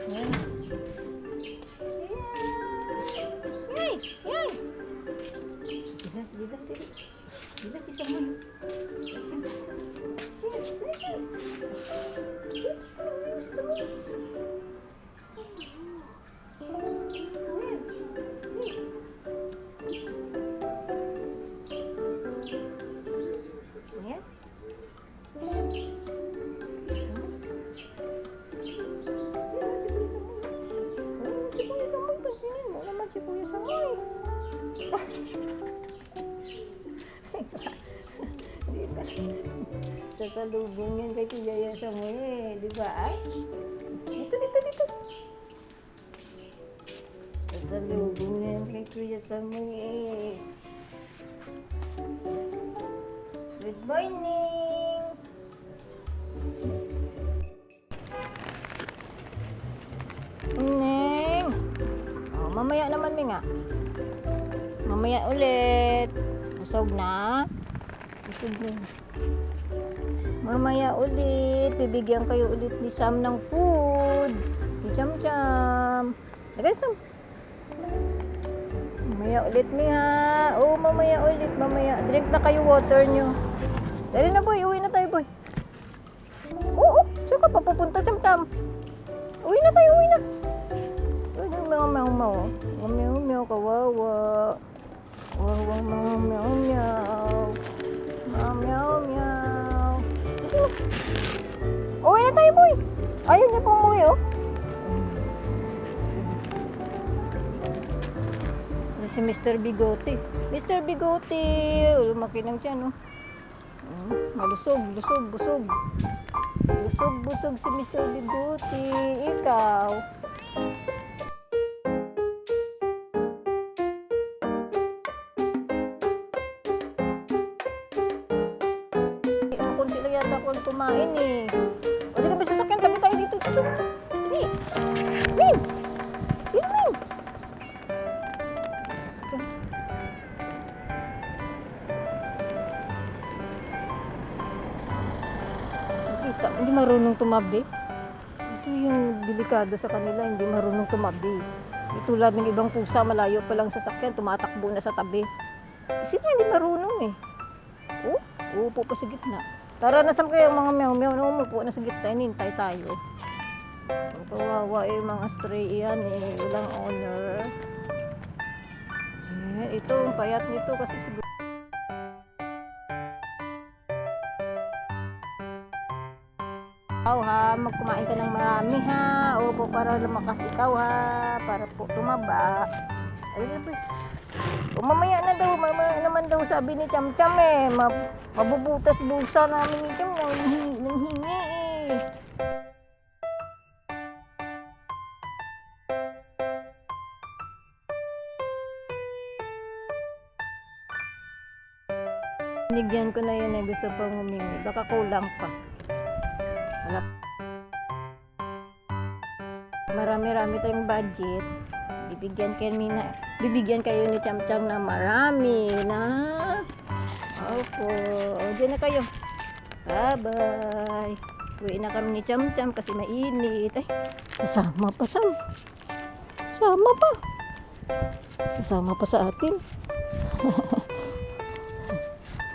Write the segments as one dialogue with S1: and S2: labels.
S1: Yan. Yay! Yay! Dila, dila, dila. Dila si Samoy. Si Kuya Samoy. Diba? Sasalubong yan kay Kuya Samoy eh. Diba ay? Dito, dito, dito. Sasalubong yan kay Kuya Samoy eh. Good morning! Neng! Oh, mamaya naman, Minga. Mamaya ulit. Busog na? Busog na. Mamaya ulit. Bibigyan kayo ulit ni Sam ng food. Ni Cham-Cham. Lagay, Sam. Mamaya ulit, Minga. Oh, mamaya ulit. Mamaya. Drink na kayo water nyo. Dali na, boy. Uwi na tayo, boy. Oo. Saan ka pa pupunta, Cham-Cham? Uwi na tayo, uwi na. Meow, meow, meow, kawawa. Kawawa, meow, meow, meow. Meow, meow, meow. Uwi na tayo, boy. Ayaw niya pong umuwi, oh. Si Mr. Bigote. Mr. Bigote. Lumaki lang siya, no? Malusog, lusog, busog. Busog, busog si Mr. Bigote. Ikaw. Kunti lang yata ako kumain eh. O di ka ba sasakyan? Tabi tayo dito. Hey! Min! Dito, Min! Sasakyan. Nakita, hindi marunong tumabi. Ito yung delikado sa kanila, hindi marunong tumabi. Tulad ng ibang pusa, malayo pa lang sasakyan, tumatakbo na sa tabi. Sila hindi marunong eh. Oh, uupo pa sa gitna. Tara na, Sam, kayo mga meow-meow na umupo na sa gitna, hinintay tayo. Ang kawawa eh, mga stray yan eh, walang owner. Ito, ang payat nito kasi siguro. Ikaw ha, magkumain ka ng marami ha. Opo, para lumakas ikaw ha, para po tumaba. Ayun na, o mamaya na daw, mamaya naman daw sabi ni Cham-Cham eh, mabubutas bulsa namin ni Cham nang hingi eh. Binigyan ko na yun eh, gusto pang humingi, baka kulang pa. Wala. Marami-rami tayong budget. Bibigyan kayo ni Cham-Cham na marami na. Opo. O, dyan na kayo. Bye-bye. Uwi na kami ni Cham-Cham kasi mainit. Ay, sasama pa, Sam. Sama pa. Sasama pa sa atin.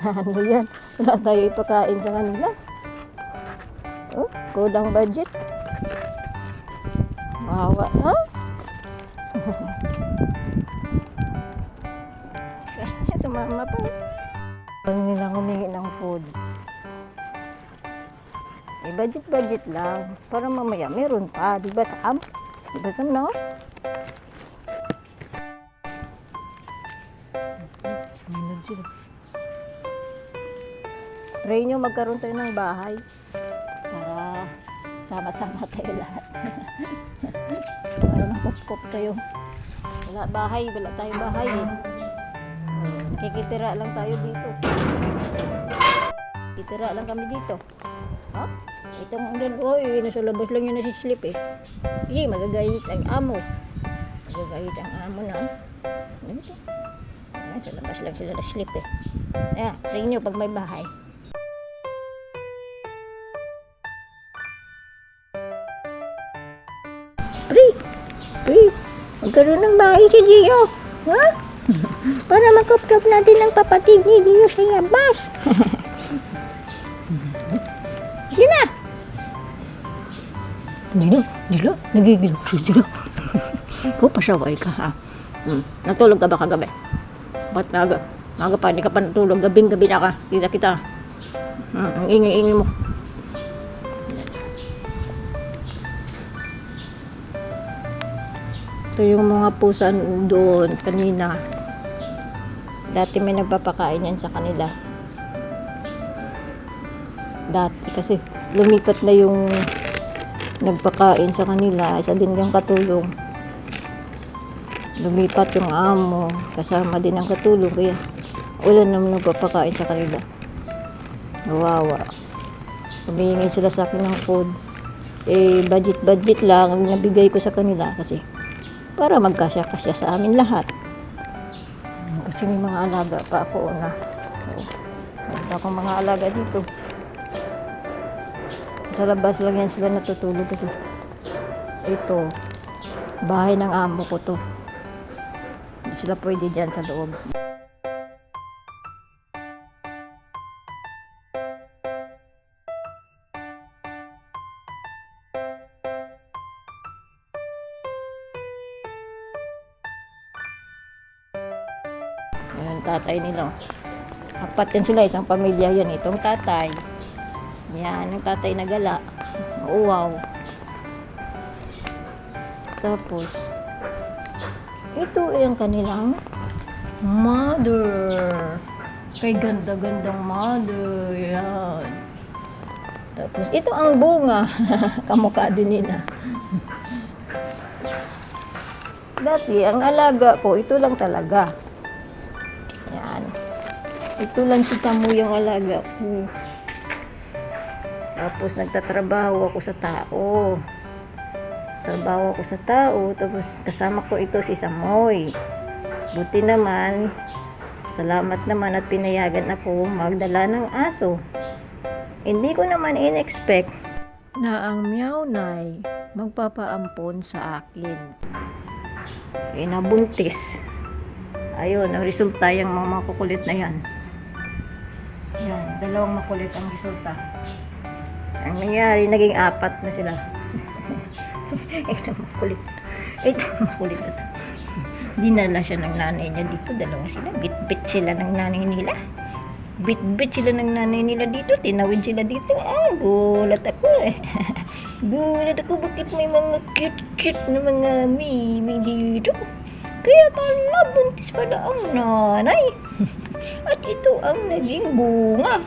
S1: Ano yan? Wala tayo ipakain sa kanila. Oh, kulang budget. Mahawa na. Sumama pa. Paano nilang humingi ng food? Eh, budget lang. Para mamaya meron pa. Diba, Sam? Diba, Sam, no? Sumunod sila. Try nyo magkaroon tayo ng bahay. Para sama-sama tayo lahat. Para nakupkup tayo. Wala bahay. Wala tayong bahay eh. Nakikitira lang tayo dito. Kitira lang kami dito. Ha? Itong oy, nasa labas lang yun nasislip eh. Sige, magagayit ang amo. Magagayit ang amo na. Ganito. Sa labas lang sila naslip eh. Ayan, ring nyo pag may bahay. Pre, magkaroon ng bahay si Gio. Ha? Para makaptop natin ang kapatid ni Gio sa yabas. Sige na. Gio, nagigilok si Gio. Ikaw pasaway ka ha. Natulog ka ba kagabi? Ba't maga pa, hindi ka pa natulog. Gabing-gabi na ka. Kita. Ang ingay-ingay mo. Ito yung mga pusa doon kanina. Dati may nagpapakain yan sa kanila. Dati kasi lumipat na yung nagpakain sa kanila. Isa din yung katulong. Lumipat yung amo. Kasama din ang katulong. Kaya wala naman nagpapakain sa kanila. Nawawa. Humihingi sila sa akin ng food. Budget lang ang nabigay ko sa kanila kasi para magkasya-kasya sa amin lahat. Kasi may mga alaga pa ako na. Meron akong mga alaga dito. Sa labas lang yan sila natutulog kasi ito, bahay ng amo ko to. Hindi sila pwede dyan sa loob. Yan ang tatay nila. Apat yan sila, isang pamilya yan. Itong tatay. Yan, ang tatay na gala. Wow. Tapos, ito ay ang kanilang mother. Kay ganda-gandang mother. Yan. Tapos, ito ang bunga. Kamukha din nila. Dati, ang alaga ko, ito lang talaga. Yan. Ito lang si Samu yung alaga ko. Tapos nagtatrabaho ako sa tao. Tapos kasama ko ito si Samoy. Buti naman, salamat naman at pinayagan ako magdala ng aso. Hindi ko naman in-expect na ang Meownay magpapaampon sa akin. Nabuntis. Ayun, ang resulta yung mga makukulit na yan. Yan, dalawang makulit ang resulta. Ang nangyari, naging 4 na sila. Ito makulit. Na to. Dinala siya ng nanay niya dito. Dalawa sila. Bit-bit sila ng nanay nila. Dito. Tinawid sila dito. Gulat ako eh. Bakit may mga cute na mga mimi dito? Kaya pala buntis pala ang nanay. At ito ang naging bunga.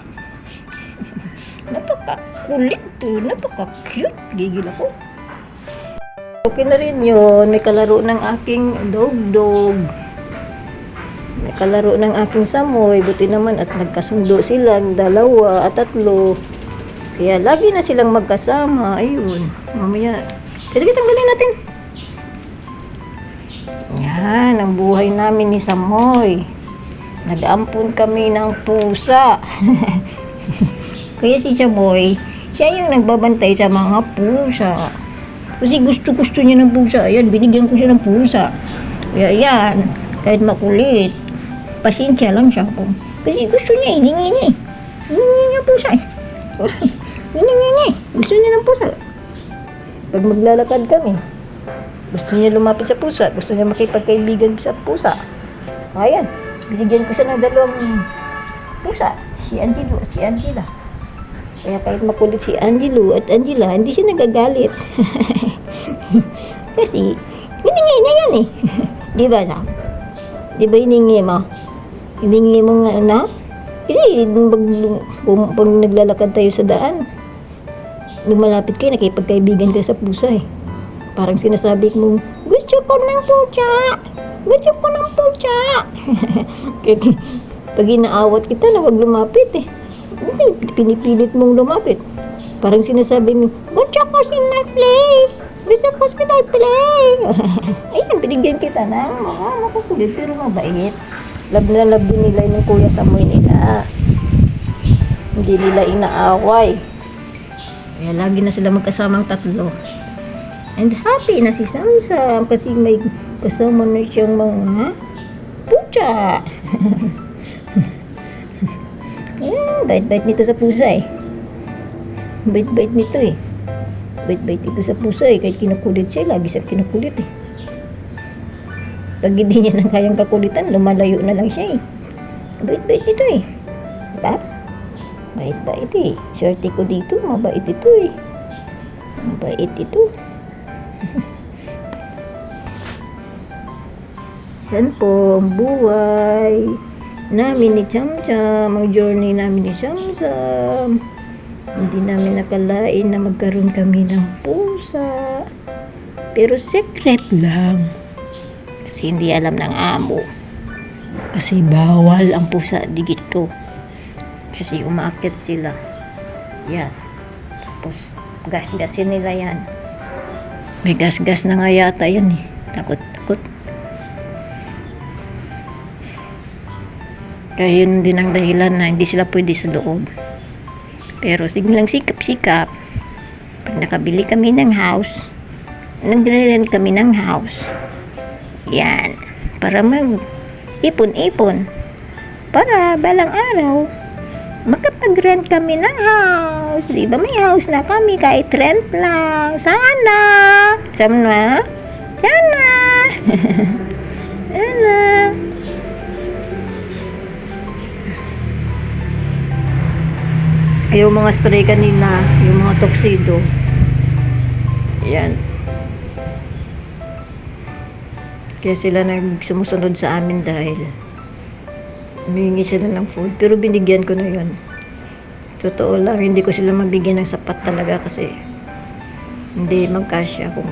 S1: Napaka-kulit to. Napaka-cute. Gigil ako. Okay na rin yun. May kalaro ng aking dog. May kalaro ng aking Samoy. Buti naman at nagkasundo silang 2 at 3. Kaya lagi na silang magkasama. Ayun. Mamaya. Sige, tanggalin natin. Yan. Ang buhay namin ni Samoy. Nag-aampon kami ng pusa. Kaya si Samoy, siya yung nagbabantay sa mga pusa. Kasi gusto niya ng pusa. Ayan, binigyan ko siya ng pusa. Kaya yan, kahit makulit, pasensya lang siya. Kasi gusto niya, hiningi niya. Hiningi niya pusa eh. Hiningi niya. Gusto niya ng pusa. Pag maglalakad kami, gusto niya lumapit sa pusa. Gusto niya makipagkaibigan sa pusa. Ayan, binigyan ko siya ng 2 pusa. Si Angelo at si Angela. Kaya kahit makulit si Angelo at Angela, hindi siya nagagalit. Kasi, hiningi niya yan eh. Di ba, Sam? Di ba hiningi mo? Hiningi mo nga na? Kasi, pag naglalakad tayo sa daan, lumalapit kayo, nakipagkaibigan kayo sa pusa eh. Parang sinasabi mo, gusto ko ng pusa! Gusto ko ng pusa! Kaya, pag inaawat kita na wag lumapit eh. Pinipilit mong lumapit. Parang sinasabi mo, gusto ko sila play. Gusto ko sila play. Ayun, binigyan kita ng mga makukulit pero mabait. Love na love din nila yung kuya Samoy nila. Hindi nila inaaway. Kaya lagi na sila magkasamang 3. And happy na si Samsam kasi may kasama na siyang mga pusa. Bait-bait nito sa pusa eh. Bait-bait nito eh. Bait-bait ito sa pusa eh. Kahit kinukulit siya, lagi siyang kinukulit eh. Pag hindi niya nang kayang kakulitan, lumalayo na lang siya eh. Bait-bait nito eh. Diba? Bait-bait eh. Swerte ko dito, mabait ito eh. Mabait ito. Yan po ang buhay namin ni Chamcham, ang journey namin ni Chamcham. Hindi namin nakalain na magkaroon kami ng pusa. Pero secret lang. Kasi hindi alam ng amo. Kasi bawal ang pusa dito. Kasi umaakit sila. Yan. Tapos gas-gasin nila yan. May gas-gas na nga yata yan eh. Takot-takot. Kaya yun din ang dahilan na hindi sila pwede sa loob. Pero sige lang sikap-sikap. Pag nakabili kami ng house, nagre-rent kami ng house. Yan. Para mag-ipon-ipon. Para balang araw, makapag-rent kami ng house. Di ba may house na kami kahit rent lang. Sana. Sana. Sana. Sana. Yung mga stray kanina, yung mga tuxedo. Yan. Kaya sila sumusunod sa amin dahil humingi sila ng food. Pero binigyan ko na yun. Totoo lang, hindi ko sila mabigyan ng sapat talaga kasi hindi magkasya kung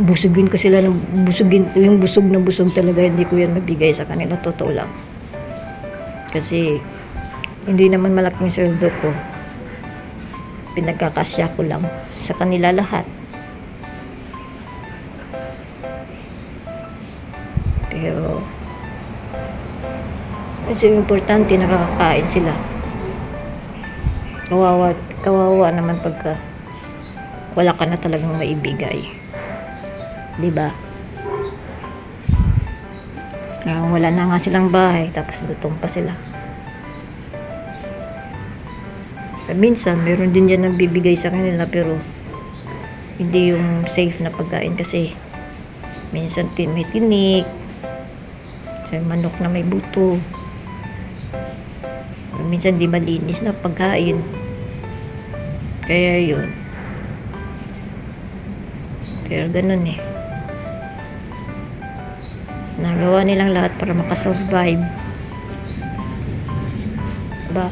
S1: busugin ko sila ng busugin, yung busog na busog talaga hindi ko yan mabigay sa kanila. Totoo lang. Kasi hindi naman malaking sweldo ko. Pinagkakasya ko lang sa kanila lahat. Pero kasi importante nakakakain sila. Kawawa naman pagka wala ka na talagang maibigay. Diba? Wala na nga silang bahay tapos gutom pa sila. Minsan, meron din dyan nagbibigay sa kanila pero hindi yung safe na pagkain kasi minsan may tinik, sa manok na may buto, minsan di malinis na pagkain. Kaya yun. Pero ganun eh. Nagawa nilang lahat para makasurvive. Diba?